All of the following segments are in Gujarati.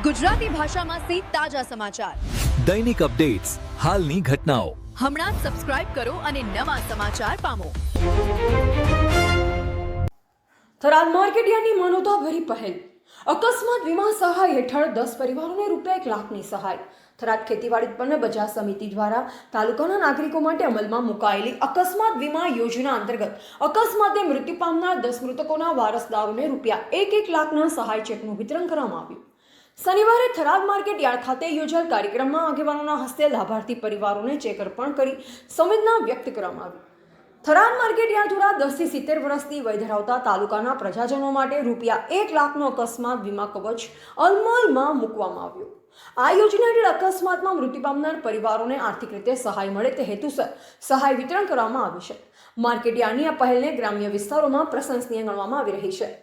ગુજરાતી ભાષામાં સે તાજા સમાચાર, દૈનિક અપડેટ્સ, હાલની ઘટનાઓ. હમણાં જ સબસ્ક્રાઇબ કરો અને નવા સમાચાર પામો. થરાદ માર્કેટયાર્ડની માનવતાભરી પહેલ. અકસ્માત વીમા સહાય હેઠળ 10 પરિવારોને રૂપિયા 1 લાખની સહાય. થરાદ ખેતીવાડી ઉત્પન્ન બજાર સમિતિ દ્વારા તાલુકાના નાગરિકો માટે અમલમાં મુકાયેલી અકસ્માત વીમા યોજના અંતર્ગત અકસ્માતે મૃત્યુ પામનાર 10 મૃતકોના વારસદારોને રૂપિયા 1 લાખના સહાય ચેકનું વિતરણ કરવામાં આવ્યું. શનિવારે થરાદ માર્કેટ યાર્ડ ખાતે યોજાયેલ કાર્યક્રમમાં આગેવાનોના હસ્તે લાભાર્થી પરિવારોને ચેક અર્પણ કરી સંવેદના વ્યક્ત કરવામાં આવી. થરાદ માર્કેટ યાર્ડ દ્વારા 10 થી 70 વર્ષની વય ધરાવતા તાલુકાના પ્રજાજનો માટે રૂપિયા 1 લાખનો અકસ્માત વીમા કવચ અમલમાં મૂકવામાં આવ્યો. આ યોજના હેઠળ અકસ્માતમાં મૃત્યુ પામનાર પરિવારોને આર્થિક રીતે સહાય મળે તે હેતુસર સહાય વિતરણ કરવામાં આવ્યું છે. માર્કેટ યાર્ડની આ પહેલને ગ્રામ્ય વિસ્તારોમાં પ્રશંસનીય ગણવામાં આવી રહી છે.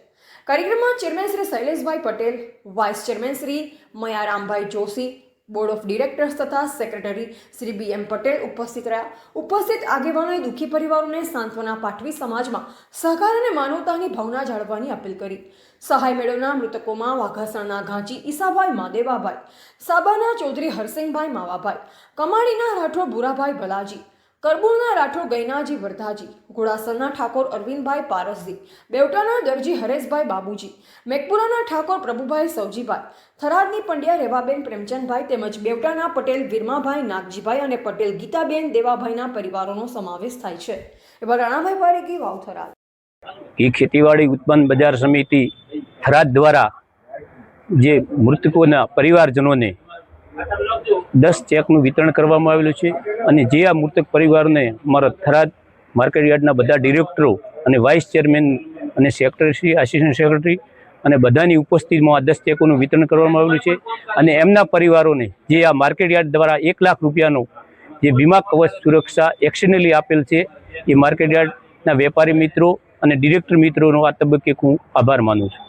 કાર્યક્રમમાં chairman Shri Shaileshbhai Patel, vice chairman Shri Mayarambhai Joshi, board of directors તથા સેક્રેટરી શ્રી BM પટેલ ઉપસ્થિત રહ્યા. ઉપસ્થિત આગેવાનોએ દુઃખી પરિવારોને સાંત્વના પાઠવી સમાજમાં સહકાર અને માનવતાની ભાવના જાળવવાની અપીલ કરી. સહાય મેળવનાર મૃતકોમાં વાઘાસણના ઘાંચી ઈસાભાઈ માદેવાભાઈ, સાબાના ચૌધરી હરસિંહભાઈ માવાભાઈ, કમાડીના રાઠોડ ભૂરાભાઈ ભલાજી, કરબુલના રાઠોડ ગૈનાજી વરધાજી, ઘોડાસરના ઠાકોર અરવિંદભાઈ પારસજી, બેવટાના દરજી હરેશભાઈ બાબુજી, મેકપુરાના ઠાકોર પ્રભુભાઈ સૌજીભાઈ, થરાદની પંડ્યા રેવાબેન પ્રેમચંદભાઈ તેમજ બેવટાના પટેલ વીરમાભાઈ નાગજીભાઈ અને પટેલ ગીતાબેન દેવાભાઈના પરિવારોનો સમાવેશ થાય છે. એવા રાણાભાઈ પારેખી, વાવ, થરાદ. એ ખેતીવાડી ઉત્પન્ન બજાર સમિતિ થરાદ દ્વારા જે મૃતકોના પરિવારજનોને 10 ચેકનું વિતરણ કરવામાં આવેલું છે અને જે આ મૃતક પરિવારને અમારા થરાદ માર્કેટયાર્ડના બધા ડિરેક્ટરો અને વાઇસ ચેરમેન અને સેક્રેટરી, આસિસ્ટન્ટ સેક્રેટરી અને બધાની ઉપસ્થિતિમાં આ 10 ચેકોનું વિતરણ કરવામાં આવેલું છે. અને એમના પરિવારોને જે આ માર્કેટયાર્ડ દ્વારા 1 લાખ રૂપિયાનો જે વીમા કવચ સુરક્ષા એક્શનલી આપેલ છે એ માર્કેટયાર્ડના વેપારી મિત્રો અને ડિરેક્ટર મિત્રોનો આ તબક્કે હું આભાર માનું છું.